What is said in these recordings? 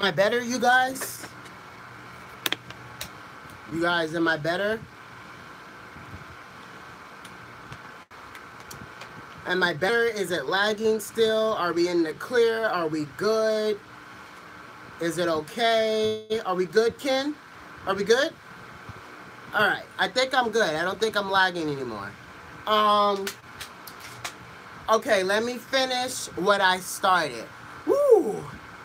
I better, you guys? You guys, am I better? Am I better? Is it lagging still? Are we in the clear? Are we good? Is it okay? Are we good, Ken? Are we good? Alright, I think I'm good. I don't think I'm lagging anymore. Um, okay, let me finish what I started. Woo!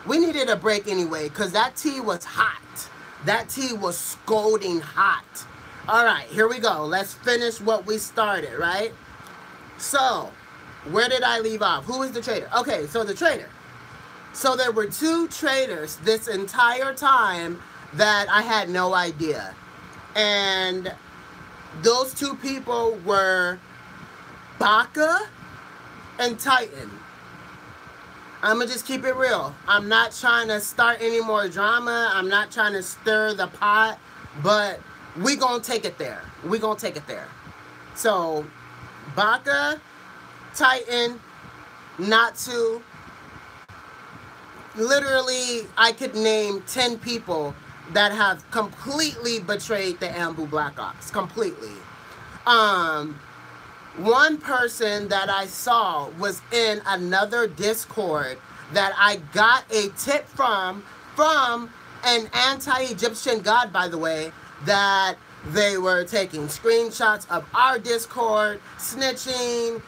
We needed a break anyway, because that tea was hot. That tea was scalding hot. Alright, here we go. Let's finish what we started, right? So, where did I leave off? Who is the traitor? Okay, so the traitor. So there were two traitors this entire time that I had no idea. And those two people were Baka and Titan. I'm going to just keep it real. I'm not trying to start any more drama. I'm not trying to stir the pot. But we going to take it there. We going to take it there. So, Baka, Titan, Natsu. Literally, I could name 10 people that have completely betrayed the Ambu Black Ops. Completely. One person that I saw was in another Discord that I got a tip from an anti-Egyptian god, by the way, that they were taking screenshots of our Discord, snitching,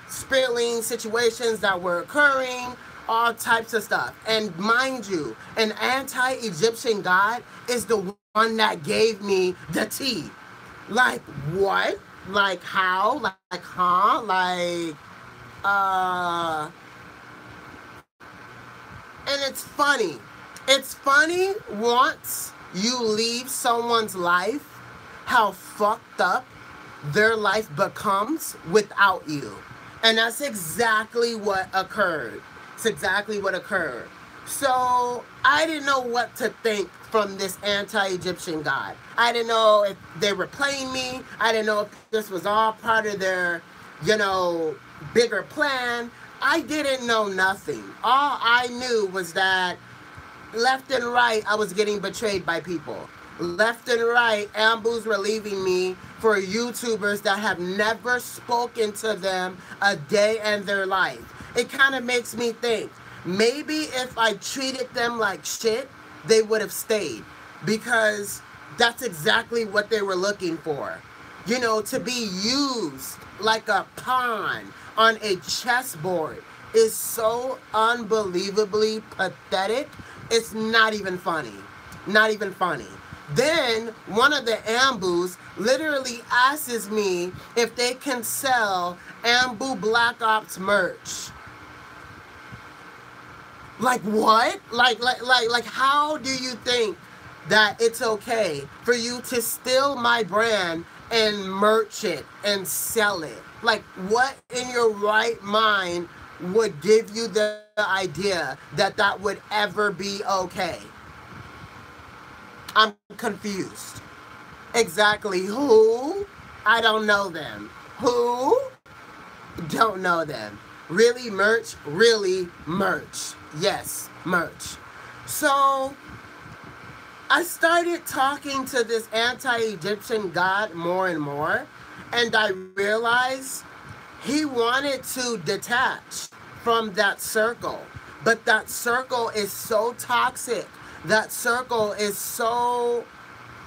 spilling situations that were occurring, all types of stuff. And mind you, an anti-Egyptian god is the one that gave me the tea. Like, what? Like, how? Like, huh? Like, and it's funny. It's funny once you leave someone's life, how fucked up their life becomes without you. And that's exactly what occurred. It's exactly what occurred. So I didn't know what to think from this anti-Egyptian god. I didn't know if they were playing me. I didn't know if this was all part of their, bigger plan. I didn't know nothing. All I knew was that left and right, I was getting betrayed by people. Left and right, Ambus were leaving me for YouTubers that have never spoken to them a day in their life. It kind of makes me think, maybe if I treated them like shit, they would have stayed. Because that's exactly what they were looking for. To be used like a pawn on a chessboard is so unbelievably pathetic. It's not even funny. Not even funny. Then one of the Ambus literally asks me if they can sell Ambu Black Ops merch. Like what? Like how do you think that it's okay for you to steal my brand and merch it and sell it? Like, what in your right mind would give you the idea that that would ever be okay? I'm confused. Exactly who? I don't know them. Who? Don't know them. Really merch? Really merch. Yes, merch. So I started talking to this anti-Egyptian god more and more, and I realized he wanted to detach from that circle. But that circle is so toxic. That circle is so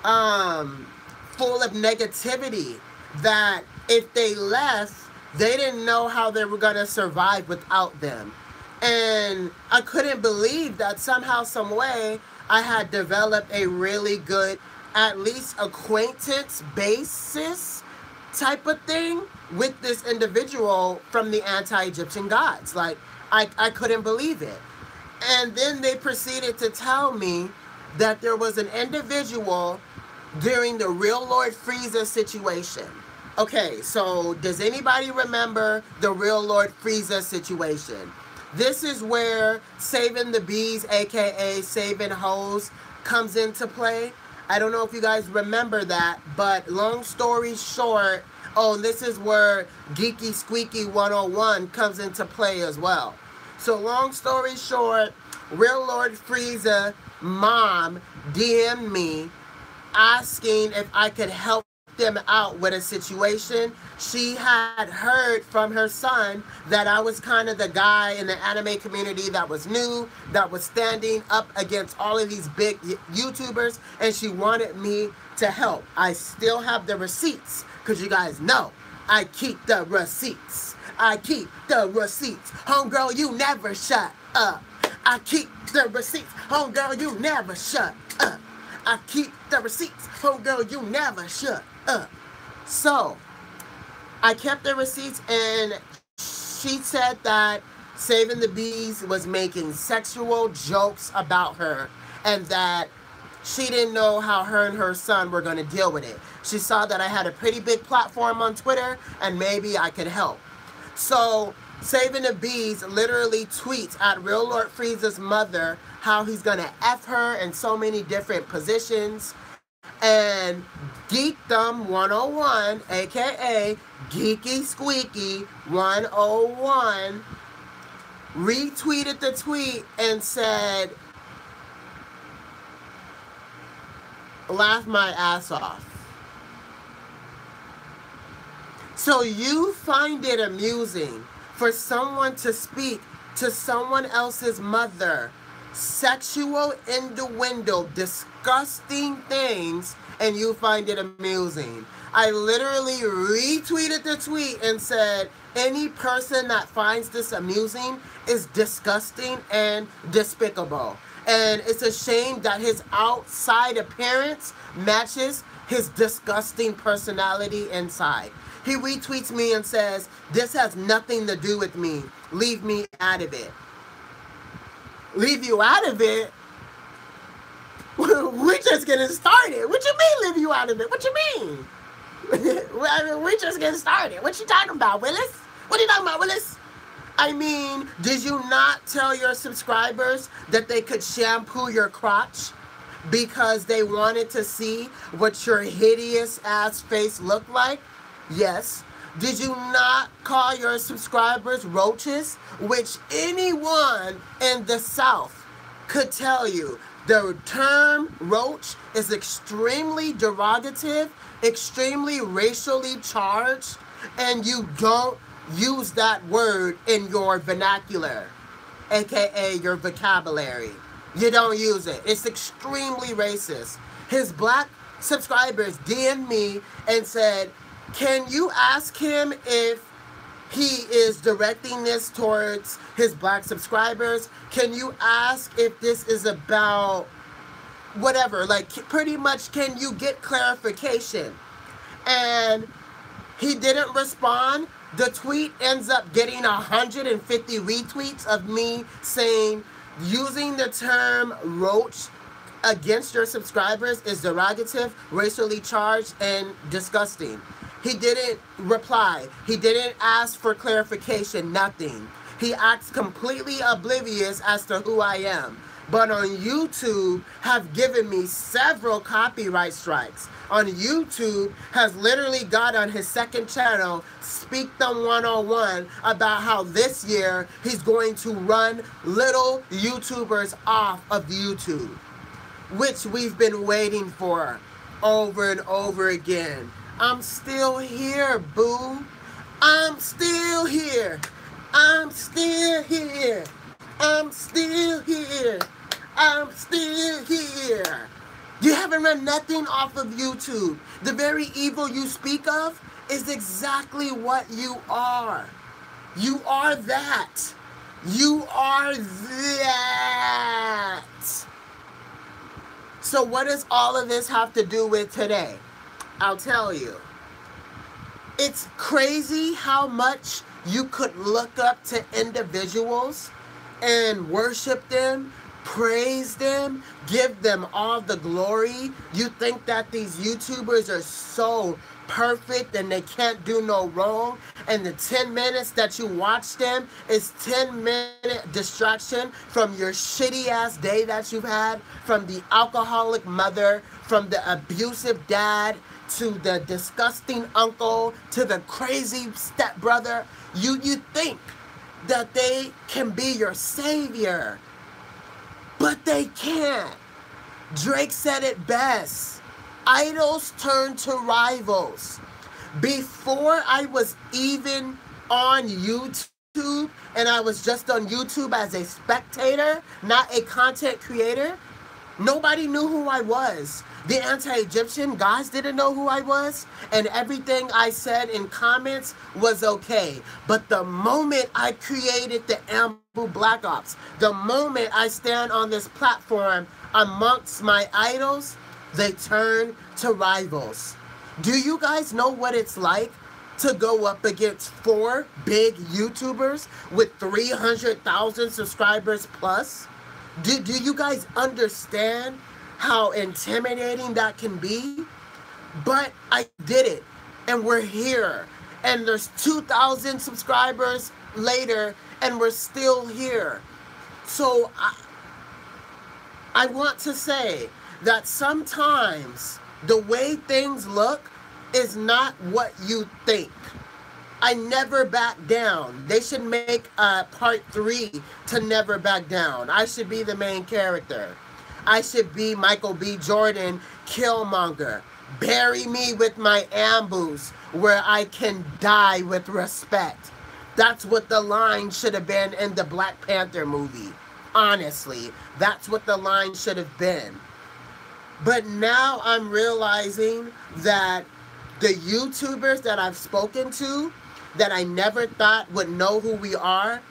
full of negativity that if they left, they didn't know how they were going to survive without them. And I couldn't believe that somehow, some way, I had developed a really good, at least acquaintance basis type of thing with this individual from the anti-Egyptian gods. Like, I couldn't believe it. And then they proceeded to tell me that there was an individual during the Real Lord Frieza situation. Okay, so does anybody remember the Real Lord Frieza situation? This is where saving the bees, aka saving hoes, comes into play. I don't know if you guys remember that, but long story short, this is where Geeky Squeaky 101 comes into play as well. So long story short, Real Lord Frieza mom DM'd me asking if I could help them out with a situation. She had heard from her son that I was kind of the guy in the anime community that was new, that was standing up against all of these big YouTubers, and she wanted me to help. I still have the receipts, because you guys know I keep the receipts. I keep the receipts. Homegirl, you never shut up. I keep the receipts. Homegirl, you never shut up. I keep the receipts. Homegirl, you never shut up. So, I kept the receipts, and she said that Saving the Bees was making sexual jokes about her, and that she didn't know how her and her son were going to deal with it. She saw that I had a pretty big platform on Twitter, and maybe I could help. So, Saving the Bees literally tweets at Real Lord Frieza's mother how he's going to F her in so many different positions. And Geekdom 101, aka Geeky Squeaky 101, retweeted the tweet and said, laugh my ass off. So you find it amusing for someone to speak to someone else's mother sexual innuendo, disgusting things, and you find it amusing. I literally retweeted the tweet and said, any person that finds this amusing is disgusting and despicable. And it's a shame that his outside appearance matches his disgusting personality inside. He retweets me and says, this has nothing to do with me. Leave me out of it. Leave you out of it? We're just getting started. What you mean leave you out of it? What you mean? We're just getting started. What you talking about, Willis? What are you talking about, Willis? I mean, did you not tell your subscribers that they could shampoo your crotch because they wanted to see what your hideous ass face looked like? Yes. Did you not call your subscribers roaches? Which anyone in the South could tell you. The term roach is extremely derogative, extremely racially charged, and you don't use that word in your vernacular, aka your vocabulary. You don't use it. It's extremely racist. His black subscribers DM'd me and said, can you ask him if he is directing this towards his black subscribers? Can you ask if this is about whatever? Like, pretty much, can you get clarification? And he didn't respond. The tweet ends up getting 150 retweets of me saying, using the term roach against your subscribers is derogative, racially charged, and disgusting. He didn't reply. He didn't ask for clarification, nothing. He acts completely oblivious as to who I am. But on YouTube, have given me several copyright strikes. On YouTube, has literally got on his second channel, Speak Them 101, about how this year he's going to run little YouTubers off of YouTube, which we've been waiting for over and over again. I'm still here, boo. I'm still here. I'm still here. I'm still here. I'm still here. You haven't run nothing off of YouTube. The very evil you speak of is exactly what you are. You are that. You are that. So what does all of this have to do with today? I'll tell you. It's crazy how much you could look up to individuals and worship them, praise them, give them all the glory. You think that these YouTubers are so perfect and they can't do no wrong, and the 10 minutes that you watch them is 10-minute distraction from your shitty ass day that you've had, from the alcoholic mother, from the abusive dad, to the disgusting uncle, to the crazy stepbrother. You think that they can be your savior. but they can't. Drake said it best. Idols turn to rivals. Before I was even on YouTube, and I was just on YouTube as a spectator, not a content creator, nobody knew who I was. The anti-Egyptian guys didn't know who I was, and everything I said in comments was okay. But the moment I created the Ambu Black Ops, the moment I stand on this platform amongst my idols, they turn to rivals. Do you guys know what it's like to go up against 4 big YouTubers with 300,000 subscribers plus? Do you guys understand how intimidating that can be? But I did it, and we're here, and there's 2,000 subscribers later, and we're still here. So I want to say that sometimes the way things look is not what you think. I never back down. They should make a part 3 to Never Back Down. I should be the main character. I should be Michael B. Jordan, Killmonger. Bury me with my Ambus where I can die with respect. That's what the line should have been in the Black Panther movie. Honestly, that's what the line should have been. But now I'm realizing that the YouTubers that I've spoken to, that I never thought would know who we are,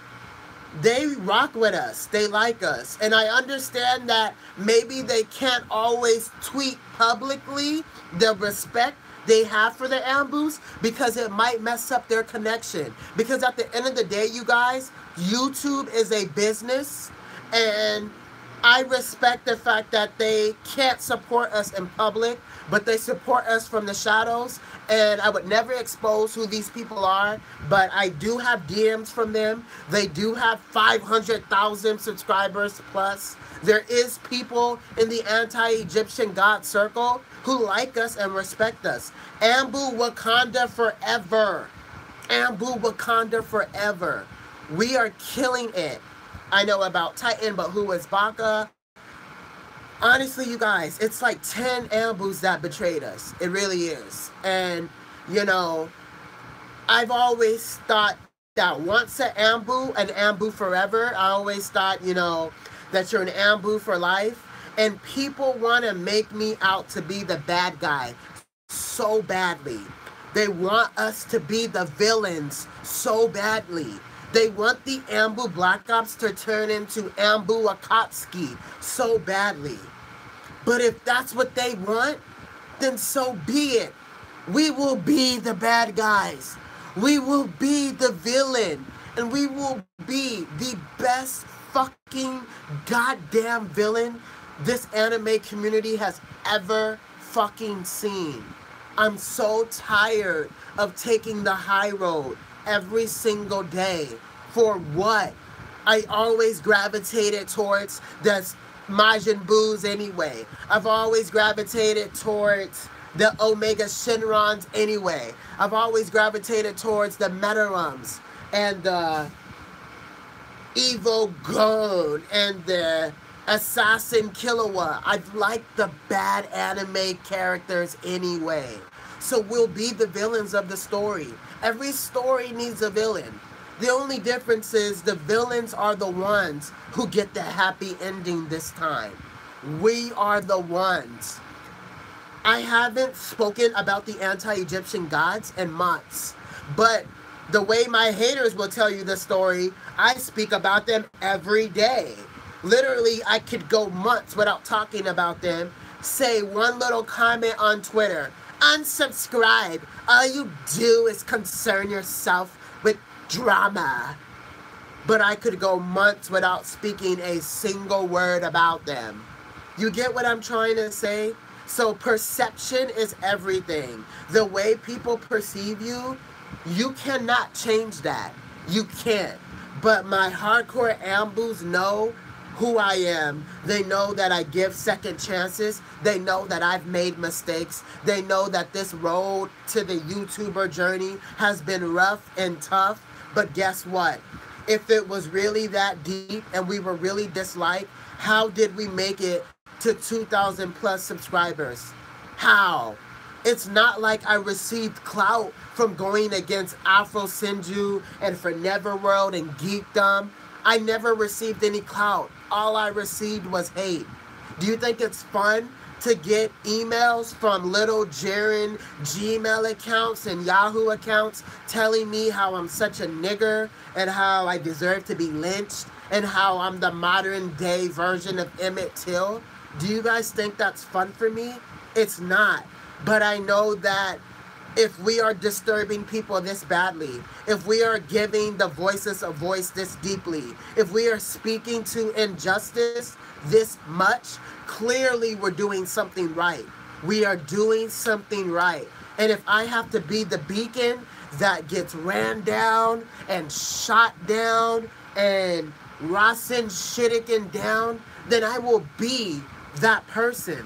they rock with us. They like us. And I understand that maybe they can't always tweet publicly the respect they have for the Ambus because it might mess up their connection. Because at the end of the day, you guys, YouTube is a business, and I respect the fact that they can't support us in public, but they support us from the shadows. And I would never expose who these people are, but I do have DMs from them. They do have 500,000 subscribers plus. There is people in the anti-Egyptian God circle who like us and respect us. Ambu Wakanda forever. Ambu Wakanda forever. We are killing it. I know about Titan, but who is Baka? Honestly, you guys, it's like 10 Ambus that betrayed us. It really is. And, you know, I've always thought that once an Ambu forever. I always thought, you know, that you're an Ambu for life. And people want to make me out to be the bad guy so badly. They want us to be the villains so badly. They want the Ambu Black Ops to turn into Ambu Akatsuki so badly. But if that's what they want, then so be it. We will be the bad guys. We will be the villain. And we will be the best fucking goddamn villain this anime community has ever fucking seen. I'm so tired of taking the high road every single day. For what? I always gravitated towards the Majin Boos anyway. I've always gravitated towards the Omega Shenrons anyway. I've always gravitated towards the Metarums and the Evo Gon and the Assassin Killua. I've liked the bad anime characters anyway. So we'll be the villains of the story. Every story needs a villain. The only difference is the villains are the ones who get the happy ending this time. We are the ones. I haven't spoken about the anti-Egyptian gods in months, but the way my haters will tell you the story, I speak about them every day. Literally, I could go months without talking about them, say one little comment on Twitter, unsubscribe. All you do is concern yourself with drama. But I could go months without speaking a single word about them. You get what I'm trying to say? So perception is everything. The way people perceive you, you cannot change that. You can't. But my hardcore Ambus know who I am. They know that I give second chances. They know that I've made mistakes. They know that this road to the YouTuber journey has been rough and tough. But guess what? If it was really that deep and we were really disliked, How did we make it to 2,000 plus subscribers? How? It's not like I received clout from going against Afro Sinju and for Neverworld and Geekdom. I never received any clout. All I received was hate. Do you think it's fun to get emails from little Jaren Gmail accounts and Yahoo accounts telling me how I'm such a nigger and how I deserve to be lynched and how I'm the modern day version of Emmett Till? Do you guys think that's fun for me? It's not. But I know that if we are disturbing people this badly, if we are giving the voices a voice this deeply, if we are speaking to injustice this much, clearly we're doing something right. We are doing something right. And if I have to be the beacon that gets ran down and shot down and Rasen Shittikin down, then I will be that person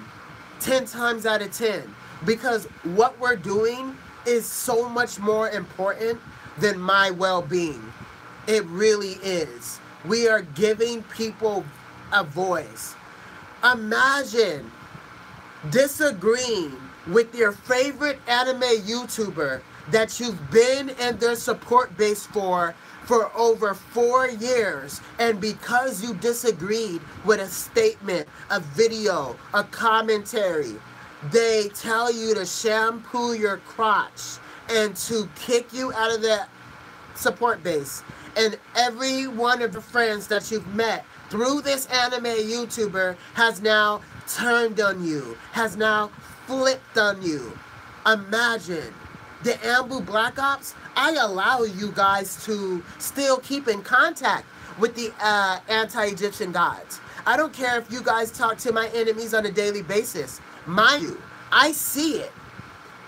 10 times out of 10. Because what we're doing is so much more important than my well-being. It really is. We are giving people a voice. Imagine disagreeing with your favorite anime YouTuber that you've been in their support base for over 4 years, and because you disagreed with a statement, a video, a commentary, they tell you to shampoo your crotch and to kick you out of the support base. And every one of the friends that you've met through this anime YouTuber has now turned on you, has now flipped on you. Imagine. The Ambu Black Ops, I allow you guys to still keep in contact with the anti-Egyptian gods. I don't care if you guys talk to my enemies on a daily basis. Mind you, I see it.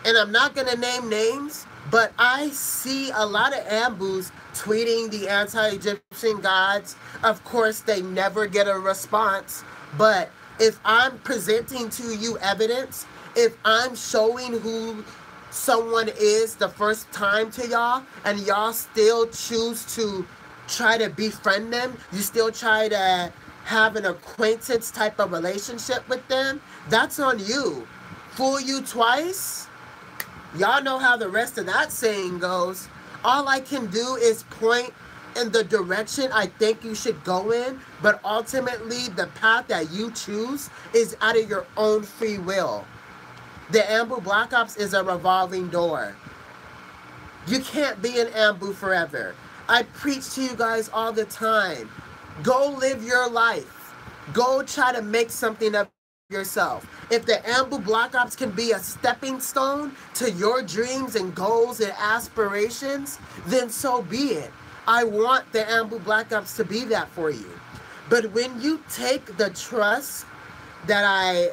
And I'm not going to name names, but I see a lot of Ambus tweeting the anti-Egyptian gods. Of course, they never get a response. But if I'm presenting to you evidence, if I'm showing who someone is the first time to y'all, and y'all still choose to try to befriend them, you still try to have an acquaintance type of relationship with them, that's on you. Fool you twice? Y'all know how the rest of that saying goes. All I can do is point in the direction I think you should go in, but ultimately the path that you choose is out of your own free will. The Ambu Black Ops is a revolving door. You can't be an Ambu forever. I preach to you guys all the time. Go live your life. Go try to make something of yourself. If the Ambu Black Ops can be a stepping stone to your dreams and goals and aspirations, then so be it. I want the Ambu Black Ops to be that for you. But when you take the trust that I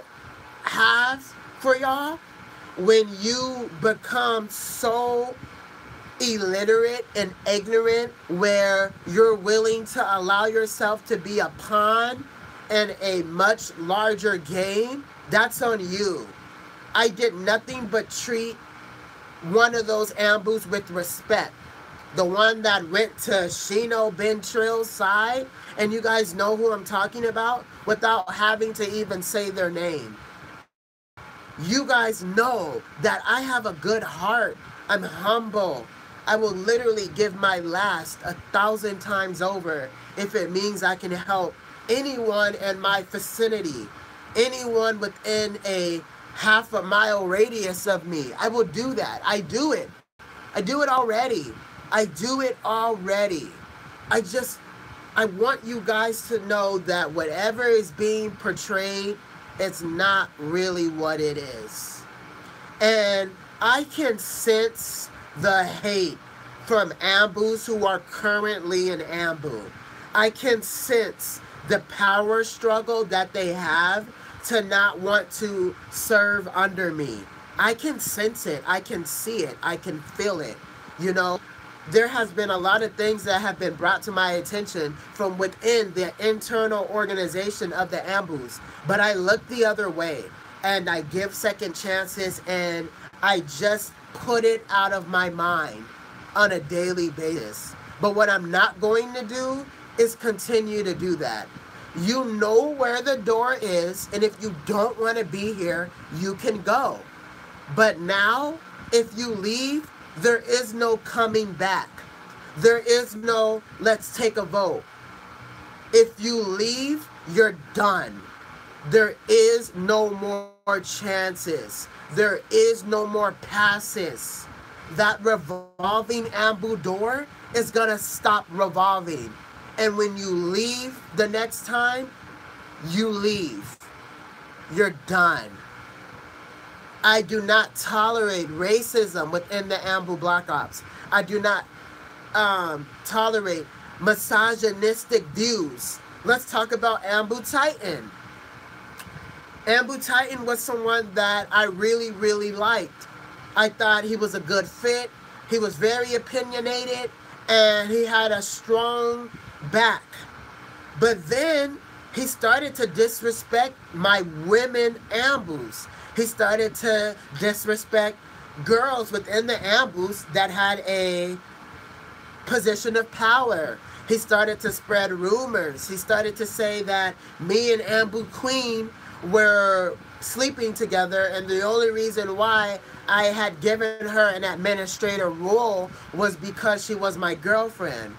have for y'all, when you become so illiterate and ignorant where you're willing to allow yourself to be a pawn in a much larger game, that's on you. I did nothing but treat one of those Ambus with respect. The one that went to Shino Ben Trill's side, and you guys know who I'm talking about, without having to even say their name. You guys know that I have a good heart. I'm humble. I will literally give my last 1,000 times over if it means I can help anyone in my vicinity, anyone within a half-a-mile radius of me. I will do that. I do it. I do it already. I do it already. I want you guys to know that whatever is being portrayed, it's not really what it is. And I can sense the hate from Ambus who are currently in Ambu. I can sense the power struggle that they have to not want to serve under me. I can sense it. I can see it. I can feel it. You know, there has been a lot of things that have been brought to my attention from within the internal organization of the Ambus. But I look the other way and I give second chances and I just put it out of my mind on a daily basis. But what I'm not going to do is continue to do that. You know where the door is, and if you don't want to be here, you can go. But now, if you leave, there is no coming back. There is no let's take a vote. If you leave, you're done. There is no more chances. There is no more passes. That revolving ambu door is going to stop revolving. And when you leave the next time, you leave. You're done. I do not tolerate racism within the Ambu Black Ops. I do not tolerate misogynistic views. Let's talk about Ambu Titan. Ambu Titan was someone that I really, really liked. I thought he was a good fit. He was very opinionated, and he had a strong back. But then he started to disrespect my women Ambus. He started to disrespect girls within the Ambus that had a position of power. He started to spread rumors. He started to say that me and Ambu Queen were sleeping together, and the only reason why I had given her an administrator role was because she was my girlfriend.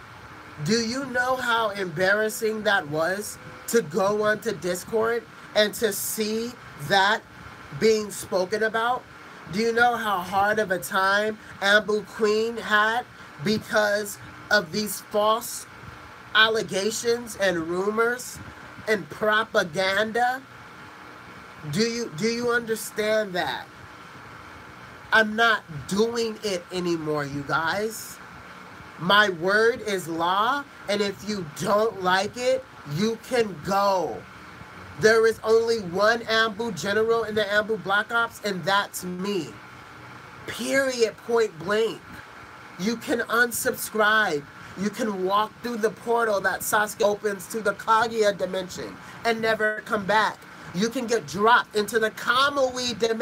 Do you know how embarrassing that was to go onto Discord and to see that being spoken about? Do you know how hard of a time Ambu Queen had because of these false allegations and rumors and propaganda? Do you understand that? I'm not doing it anymore, you guys. My word is law, and if you don't like it, you can go. There is only one Ambu general in the Ambu Black Ops, and that's me. Period, point blank. You can unsubscribe. You can walk through the portal that Sasuke opens to the Kaguya dimension and never come back. You can get dropped into the Kamui dimension.